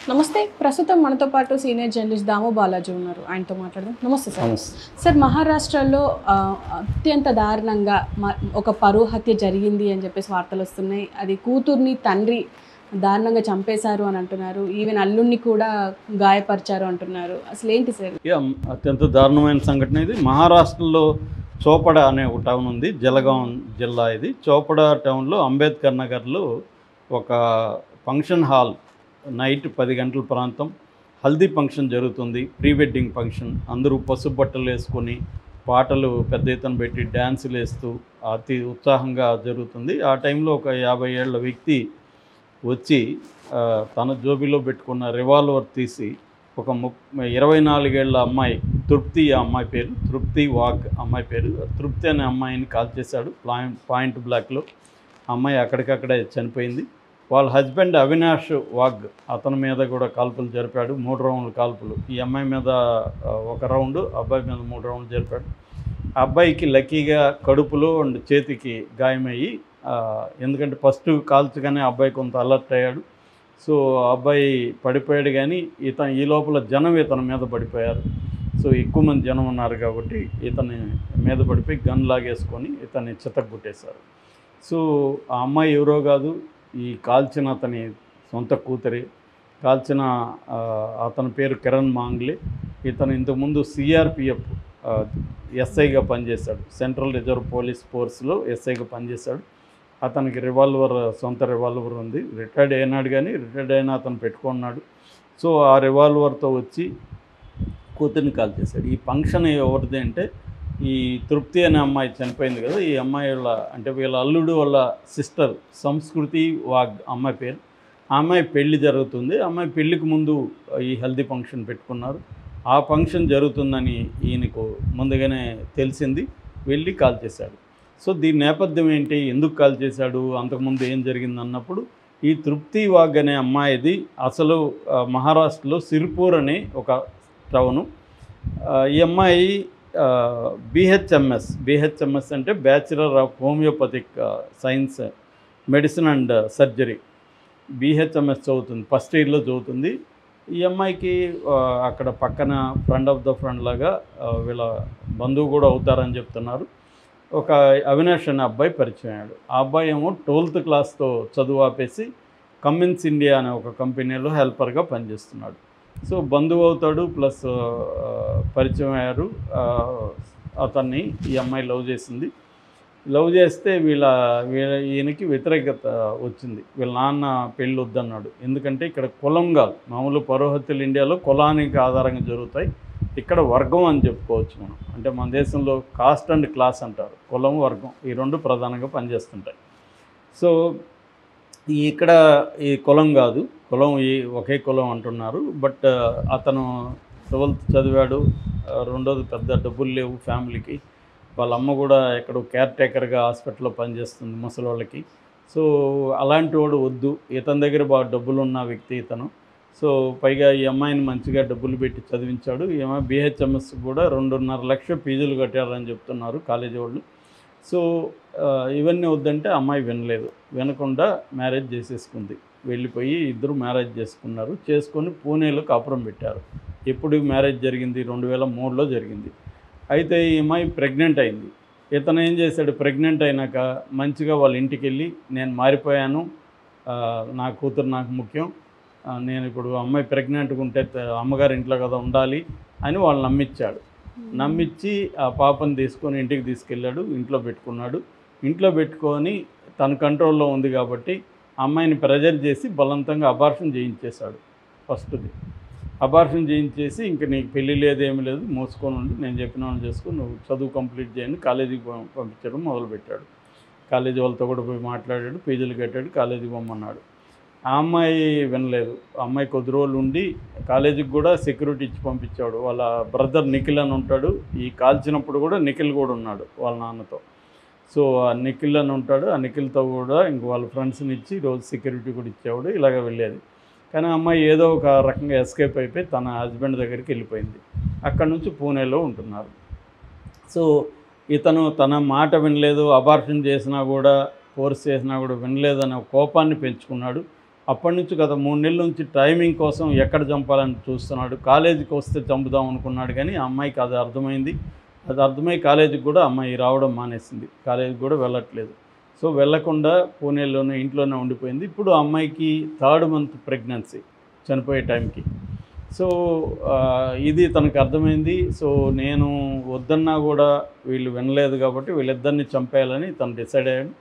నమస్తే. ప్రస్తుతం మనతో పాటు సీనియర్ జర్నలిస్ట్ దాము బాలాజీ ఉన్నారు. ఆయనతో మాట్లాడదాం. నమస్తే సార్. సార్, మహారాష్ట్రలో అత్యంత దారుణంగా ఒక పరువు హత్య జరిగింది అని చెప్పేసి వార్తలు వస్తున్నాయి. అది కూతుర్ని తండ్రి దారుణంగా చంపేశారు అని అంటున్నారు. ఈవెన్ అల్లుడిని కూడా గాయపరిచారు అంటున్నారు. అసలు ఏంటి సార్? అత్యంత దారుణమైన సంఘటన ఇది. మహారాష్ట్రలో చోపడ అనే ఒక టౌన్ ఉంది, జలగాం జిల్లా. ఇది చోపడ టౌన్లో అంబేద్కర్ నగర్లో ఒక ఫంక్షన్ హాల్ నైట్ 10 గంటల ప్రాంతం హల్దీ ఫంక్షన్ జరుగుతుంది, ప్రీ వెడ్డింగ్ ఫంక్షన్. అందరూ పసుపు బట్టలు వేసుకొని పాటలు పెద్ద ఎత్తున పెట్టి డ్యాన్సులు వేస్తూ అతి ఉత్సాహంగా జరుగుతుంది. ఆ టైంలో ఒక 50 ఏళ్ల వ్యక్తి వచ్చి తన జోబిలో పెట్టుకున్న రివాల్వర్ తీసి ఒక 24 ఏళ్ల అమ్మాయి తృప్తి, ఆ అమ్మాయి పేరు తృప్తి వాగ్, అమ్మాయి పేరు తృప్తి అనే అమ్మాయిని కాల్ చేశాడు పాయింట్ బ్లాక్లో. అమ్మాయి అక్కడికక్కడే చనిపోయింది. వాళ్ళ హస్బెండ్ అవినాష్ వాగ్, అతని మీద కూడా కాల్పులు జరిపాడు. 3 రౌండ్ల కాల్పులు. ఈ అమ్మాయి మీద 1 రౌండ్, అబ్బాయి మీద 3 రౌండ్లు జరిపాడు. ఆ అబ్బాయికి లక్కీగా కడుపులో అండ్ చేతికి గాయమయ్యి, ఎందుకంటే ఫస్ట్ కాల్చగానే అబ్బాయి కొంత అలర్ట్ అయ్యాడు. సో అబ్బాయి పడిపోయాడు, కానీ ఈ లోపల జనం ఇతని మీద పడిపోయారు. సో ఎక్కువ మంది జనం ఉన్నారు కాబట్టి ఇతని మీద పడిపోయి గన్ లాగేసుకొని ఇతన్ని చితగ్గొట్టేశారు. సో ఆ అమ్మాయి ఎవరో కాదు, ఈ కాల్చిన అతని సొంత కూతురే. కాల్చిన అతని పేరు కిరణ్ మాంగ్లే. ఇతను ఇంతకుముందు సిఆర్పిఎఫ్ ఎస్ఐగా పనిచేశాడు, సెంట్రల్ రిజర్వ్ పోలీస్ ఫోర్స్లో ఎస్ఐగా పనిచేశాడు. అతనికి సొంత రివాల్వర్ ఉంది. రిటైర్డ్ అయినాడు, కానీ రిటైర్డ్ అయినా అతను పెట్టుకున్నాడు. సో ఆ రివాల్వర్తో వచ్చి కూతుర్ని కాల్ చేశాడు. ఈ ఫంక్షన్ ఎవరిది అంటే, ఈ తృప్తి అనే అమ్మాయి చనిపోయింది కదా, ఈ అమ్మాయి వీళ్ళ అల్లుడు వాళ్ళ సిస్టర్ సంస్కృతి వాగ్ అమ్మాయి పేరు. ఆ అమ్మాయి పెళ్లి జరుగుతుంది. అమ్మాయి పెళ్లికి ముందు ఈ హల్దీ ఫంక్షన్ పెట్టుకున్నారు. ఆ ఫంక్షన్ జరుగుతుందని ఈయనకు ముందుగానే తెలిసింది, వెళ్ళి కాల్ చేశాడు. సో దీని నేపథ్యం ఏంటి, ఎందుకు కాల్ చేశాడు, అంతకుముందు ఏం జరిగింది అన్నప్పుడు, ఈ తృప్తి వాగ్ అనే అమ్మాయిది అసలు మహారాష్ట్రలో సిర్పూర్ అనే ఒక టౌను. ఈ అమ్మాయి బిహెచ్ఎంఎస్ అంటే bachelor of homeopathic science, medicine and surgery, BHMS చదువుతుంది, ఫస్ట్ ఇయర్లో చదువుతుంది. ఈ అమ్మాయికి అక్కడ పక్కన ఫ్రెండ్ లాగా వీళ్ళ బంధువు కూడా అవుతారని చెప్తున్నారు. ఒక అవినాష్ అనే అబ్బాయి పరిచయం అయ్యాడు. ఆ అబ్బాయి ఏమో 12th క్లాస్తో చదువు ఆపేసి కమిన్స్ ఇండియా అనే ఒక కంపెనీలో హెల్పర్గా పనిచేస్తున్నాడు. సో బంధువు అవుతాడు, ప్లస్ పరిచయం అయ్యారు. అతన్ని ఈ అమ్మాయి లవ్ చేసింది. లవ్ చేస్తే ఈయనకి వ్యతిరేకత వచ్చింది. వీళ్ళ నాన్న పెళ్ళి వద్దన్నాడు. ఎందుకంటే ఇక్కడ కులం కాదు, మామూలు పరోహత్యలు ఇండియాలో కులానికి ఆధారంగా జరుగుతాయి. ఇక్కడ వర్గం అని చెప్పుకోవచ్చు మనం. అంటే మన దేశంలో కాస్ట్ అండ్ క్లాస్ అంటారు, కులం వర్గం, ఈ 2 ప్రధానంగా పనిచేస్తుంటాయి. సో ఇక్కడ ఈ కులం కాదు, ఒకే కులం అంటున్నారు. బట్ అతను 12th చదివాడు, రెండోది పెద్ద డబ్బులు లేవు ఫ్యామిలీకి. వాళ్ళ అమ్మ కూడా ఎక్కడో కేర్ టేకర్గా హాస్పిటల్లో పనిచేస్తుంది ముసలోళ్ళకి. సో అలాంటి వాడు వద్దు, ఇతని దగ్గర బాగా డబ్బులు ఉన్న వ్యక్తి ఇతను. సో పైగా ఈ అమ్మాయిని మంచిగా డబ్బులు పెట్టి చదివించాడు. ఈ అమ్మాయి బిహెచ్ఎంఎస్ కూడా 2.5 లక్షల ఫీజులు కట్టారని చెప్తున్నారు కాలేజీ వాళ్ళు. సో ఇవన్నీ వద్దంటే అమ్మాయి వినకుండా మ్యారేజ్ చేసేసుకుంది. వెళ్ళిపోయి ఇద్దరు మ్యారేజ్ చేసుకున్నారు. చేసుకొని పూణేలో కాపురం పెట్టారు. ఎప్పుడు మ్యారేజ్ జరిగింది, 2003లో జరిగింది. అయితే ఈ అమ్మాయి ప్రెగ్నెంట్ అయింది. ఇతను ఏం చేశాడు, ప్రెగ్నెంట్ అయినాక మంచిగా వాళ్ళ ఇంటికి వెళ్ళి, నేను మారిపోయాను, నా కూతురు నాకు ముఖ్యం, నేను ఇప్పుడు అమ్మాయి ప్రెగ్నెంట్గా ఉంటే అమ్మగారి ఇంట్లో కదా ఉండాలి అని వాళ్ళు నమ్మించి ఆ పాపను తీసుకొని ఇంటికి తీసుకెళ్ళాడు. ఇంట్లో పెట్టుకున్నాడు. ఇంట్లో పెట్టుకొని తన కంట్రోల్లో ఉంది కాబట్టి అమ్మాయిని ప్రెజర్ చేసి బలవంతంగా అబార్షన్ చేయించేశాడు. ఫస్ట్ది అబార్షన్ చేయించేసి, ఇంక నీకు పెళ్ళి లేదేమీ లేదు, మోసుకొని ఉండి, నేను చెప్పిన వాళ్ళు చేసుకుని నువ్వు చదువు కంప్లీట్ చేయని కాలేజీకి పంపించడం మొదలుపెట్టాడు. కాలేజీ వాళ్ళతో కూడా పోయి మాట్లాడాడు, ఫీజులు కట్టాడు, కాలేజీకి పంపన్నాడు. ఆ అమ్మాయి వినలేదు. ఆ అమ్మాయి కొద్ది రోజులు ఉండి కాలేజీకి కూడా సెక్యూరిటీ ఇచ్చి పంపించాడు. వాళ్ళ బ్రదర్ నిఖిల్ అని ఉంటాడు. ఈ కాల్చినప్పుడు కూడా నిఖిల్ కూడా ఉన్నాడు వాళ్ళ నాన్నతో. సో ఆ నిఖిల్ అని ఉంటాడు. ఆ నిఖిల్తో కూడా ఇంక వాళ్ళ ఫ్రెండ్స్ని ఇచ్చి రోజు సెక్యూరిటీ కూడా ఇచ్చేవాడు. ఇలాగ వెళ్ళేది. కానీ అమ్మాయి ఏదో ఒక రకంగా ఎస్కేప్ అయిపోయి తన హస్బెండ్ దగ్గరికి వెళ్ళిపోయింది. అక్కడి నుంచి పూణేలో ఉంటున్నారు. సో ఇతను తన మాట వినలేదు, అబార్షన్ చేసినా కూడా, ఫోర్స్ చేసినా కూడా వినలేదనే కోపాన్ని పెంచుకున్నాడు. అప్పటి నుంచి గత 3 నెలల నుంచి టైమింగ్ కోసం ఎక్కడ చంపాలని చూస్తున్నాడు. కాలేజీకి వస్తే చంపుదాం అనుకున్నాడు, కానీ ఆ అమ్మాయికి అది అర్థమైంది. అది అర్థమై కాలేజీకి కూడా అమ్మాయి రావడం మానేసింది, కాలేజీకి కూడా వెళ్ళట్లేదు. సో వెళ్ళకుండా పూణేలోనే ఇంట్లోనే ఉండిపోయింది. ఇప్పుడు ఆ అమ్మాయికి 3rd మంత్ ప్రెగ్నెన్సీ చనిపోయే టైంకి. సో ఇది తనకు అర్థమైంది. సో నేను వద్దన్నా కూడా వీళ్ళు వినలేదు కాబట్టి వీళ్ళిద్దరిని చంపేయాలని తను డిసైడ్ అయ్యాడు.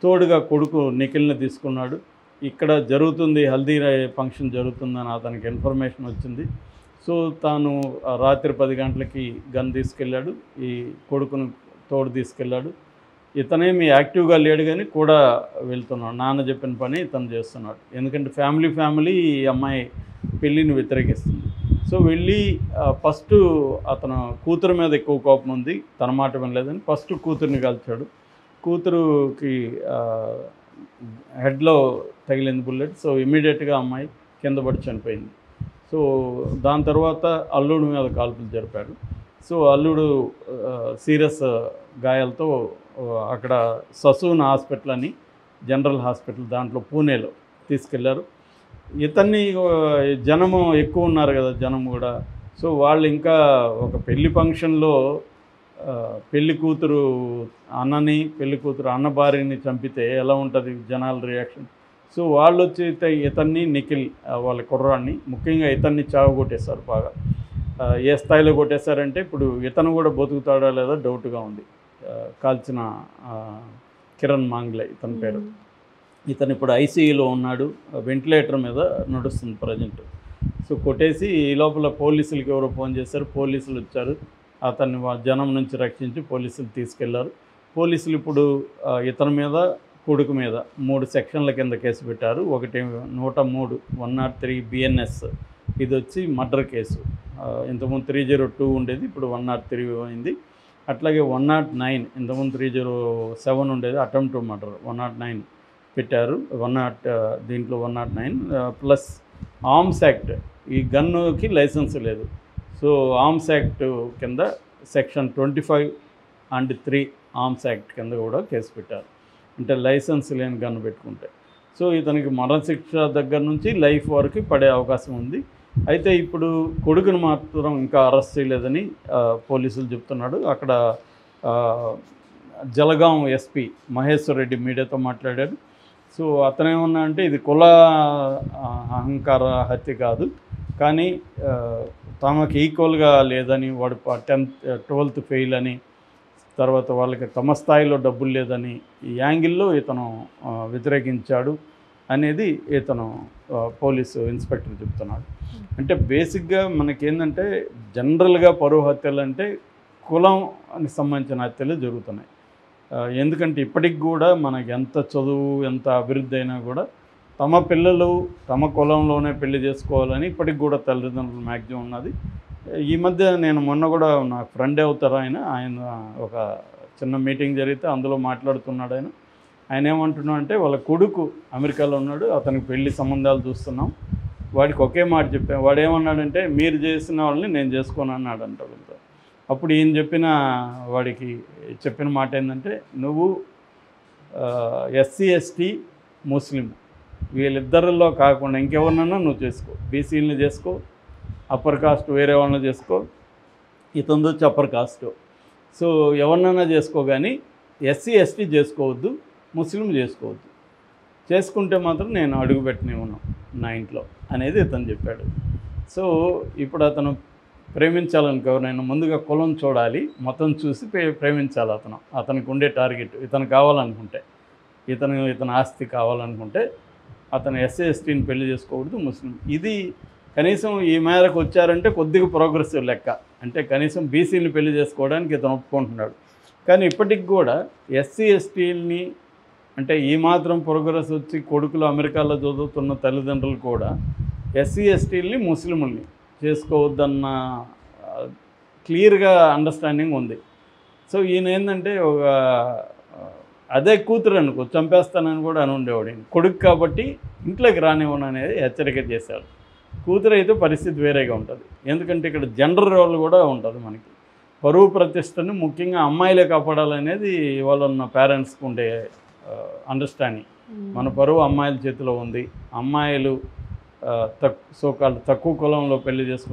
తోడుగా కొడుకు నిఖిల్ని తీసుకున్నాడు. ఇక్కడ జరుగుతుంది, హల్దీ ఫంక్షన్ జరుగుతుందని అతనికి ఇన్ఫర్మేషన్ వచ్చింది. సో తాను రాత్రి 10 గంటలకి గన్ తీసుకెళ్ళాడు, ఈ కొడుకును తోడు తీసుకెళ్ళాడు. ఇతనేమి యాక్టివ్గా లేడు కానీ కూడా వెళ్తున్నాడు. నాన్న చెప్పిన పని ఇతను చేస్తున్నాడు. ఎందుకంటే ఫ్యామిలీ ఈ అమ్మాయి పెళ్ళిని వ్యతిరేకిస్తుంది. సో వెళ్ళి ఫస్ట్ అతను కూతురు మీద ఎక్కువ కోపం ఉంది, తన మాట వినలేదని ఫస్ట్ కూతుర్ని కాల్చాడు. కూతురుకి హెడ్లో తగిలింది బుల్లెట్. సో ఇమ్మీడియట్గా అమ్మాయి కింద పడి చనిపోయింది. సో దాని తర్వాత అల్లుడు మీద కాల్పులు జరిపాడు. సో అల్లుడు సీరియస్ గాయాలతో అక్కడ ససూన్ హాస్పిటల్ అని జనరల్ హాస్పిటల్ దాంట్లో పూణేలో తీసుకెళ్లారు. ఇతన్ని జనము ఎక్కువ ఉన్నారు కదా, జనం కూడా. సో వాళ్ళు ఇంకా ఒక పెళ్లి ఫంక్షన్లో పెళ్లి కూతురు అన్నని, పెళ్లి కూతురు అన్న భార్యని చంపితే ఎలా ఉంటుంది జనాల రియాక్షన్. సో వాళ్ళు వచ్చి ఇతన్ని నిఖిల్ వాళ్ళ కుర్రాన్ని ముఖ్యంగా ఇతన్ని చావగొట్టేశారు బాగా. ఏ స్థాయిలో కొట్టేశారంటే ఇప్పుడు ఇతను కూడా బతుకుతాడా లేదా డౌట్గా ఉంది. కాల్చిన కిరణ్ మాంగ్లే ఇతని పేరు. ఇతను ఇప్పుడు ఐసీయూలో ఉన్నాడు, వెంటిలేటర్ మీద నడుస్తుంది ప్రజెంట్. సో కొట్టేసి ఈ లోపల పోలీసులకి ఎవరో ఫోన్ చేశారు, పోలీసులు వచ్చారు, అతన్ని జనం నుంచి రక్షించి పోలీసులు తీసుకెళ్లారు. పోలీసులు ఇప్పుడు ఇతని మీద కొడుకు మీద 3 సెక్షన్ల కింద కేసు పెట్టారు. ఒకటి 103 103 BNS, ఇది వచ్చి మర్డర్ కేసు. ఇంతకుముందు 302 ఉండేది, ఇప్పుడు 103 అయింది. అట్లాగే 109, ఇంతకుముందు 307 ఉండేది, అటెంప్ట్ టు మర్డర్. 109 పెట్టారు. దీంట్లో 109 ప్లస్ ఆర్మ్స్ యాక్ట్. ఈ గన్నుకి లైసెన్స్ లేదు. సో ఆర్మ్స్ యాక్ట్ కింద సెక్షన్ 25 and 3 ఆర్మ్స్ యాక్ట్ కింద కూడా కేసు పెట్టారు, అంటే లైసెన్స్ లేని గన్ను పెట్టుకుంటే. సో ఇతనికి మరణశిక్ష దగ్గర నుంచి లైఫ్ వరకు పడే అవకాశం ఉంది. అయితే ఇప్పుడు కొడుకును మాత్రం ఇంకా అరెస్ట్ చేయలేదని పోలీసులు చెప్తున్నాడు. అక్కడ జలగాం ఎస్పీ మహేశ్వర్ రెడ్డి మీడియాతో మాట్లాడాడు. సో అతనేమన్నా అంటే ఇది కుల అహంకార హత్య కాదు, కానీ తమకు ఈక్వల్గా లేదని, వాడు 10th 12th ఫెయిల్ అని, తర్వాత వాళ్ళకి తమ స్థాయిలో డబ్బులు లేదని ఈ యాంగిల్లో ఇతను వ్యతిరేకించాడు అనేది ఇతను పోలీసు ఇన్స్పెక్టర్ చెప్తున్నాడు. అంటే బేసిక్గా మనకేంటంటే జనరల్గా పరువు హత్యలు అంటే కులానికి సంబంధించిన హత్యలు జరుగుతున్నాయి. ఎందుకంటే ఇప్పటికి కూడా మనకి ఎంత చదువు ఎంత అభివృద్ధి అయినా కూడా తమ పిల్లలు తమ కులంలోనే పెళ్లి చేసుకోవాలని ఇప్పటికి కూడా తల్లిదండ్రులు మ్యాక్సిమం ఉన్నది. ఈ మధ్య నేను మొన్న కూడా నా ఫ్రెండ్ అవుతారు ఆయన ఒక చిన్న మీటింగ్ జరిగితే అందులో మాట్లాడుతున్నాడు. ఆయన ఏమంటున్నా అంటే వాళ్ళ కొడుకు అమెరికాలో ఉన్నాడు, అతనికి పెళ్లి సంబంధాలు చూస్తున్నాం, వాడికి ఒకే మాట చెప్పాను. వాడు ఏమన్నాడంటే మీరు చేసిన వాళ్ళని నేను చేసుకోను అన్నాడు అంట. అప్పుడు ఈయన వాడికి చెప్పిన మాట ఏంటంటే, నువ్వు SC ST ముస్లిం వీళ్ళిద్దరిలో కాకుండా ఇంకెవరినన్నా నువ్వు చేసుకో, బీసీలని చేసుకో, అప్పర్ కాస్ట్ వేరే వాళ్ళని చేసుకో, ఇతను వచ్చి అప్పర్ కాస్ట్. సో ఎవరినైనా చేసుకో, కానీ SC ST చేసుకోవద్దు, ముస్లిం చేసుకోవద్దు. చేసుకుంటే మాత్రం నేను అడుగు పెట్టనివ్వను నా ఇంట్లో అనేది ఇతను చెప్పాడు. సో ఇప్పుడు అతను ప్రేమించాలనుకో ఎవరైనా ముందుగా కులం చూడాలి, మతం చూసి ప్రేమించాలి. అతనికి ఉండే టార్గెట్ ఇతను కావాలనుకుంటే, ఇతను ఆస్తి కావాలనుకుంటే అతను SC STని పెళ్లి చేసుకోకూడదు, ముస్లిం. ఇది కనీసం ఈ మేరకు వచ్చారంటే కొద్దిగా ప్రోగ్రెసివ్ లెక్క. అంటే కనీసం బీసీని పెళ్లి చేసుకోవడానికి ఇతను ఒప్పుకుంటున్నాడు. కానీ ఇప్పటికి కూడా SC STని అంటే ఈ మాత్రం ప్రోగ్రెస్ వచ్చి కొడుకులు అమెరికాలో చదువుతున్న తల్లిదండ్రులు కూడా SC STని ముస్లింల్ని చేసుకోవద్దన్న క్లియర్గా అండర్స్టాండింగ్ ఉంది. సో ఈయన ఏంటంటే ఒక అదే కూతురు అనుకో చంపేస్తానని కూడా అని ఉండేవాడు. కొడుకు కాబట్టి ఇంట్లోకి రానివ్వను అనేది హెచ్చరిక చేశాడు. కూతురు అయితే పరిస్థితి వేరేగా ఉంటుంది. ఎందుకంటే ఇక్కడ జెండర్ రోల్ కూడా ఉంటుంది. మనకి పరువు ప్రతిష్టను ముఖ్యంగా అమ్మాయిలే కాపాడాలనేది ఇవాళ ఉన్న పేరెంట్స్కి ఉండే అండర్స్టాండింగ్. మన పరువు అమ్మాయిల చేతిలో ఉంది. అమ్మాయిలు తక్కువ కులంలో పెళ్లి చేసుకుంటే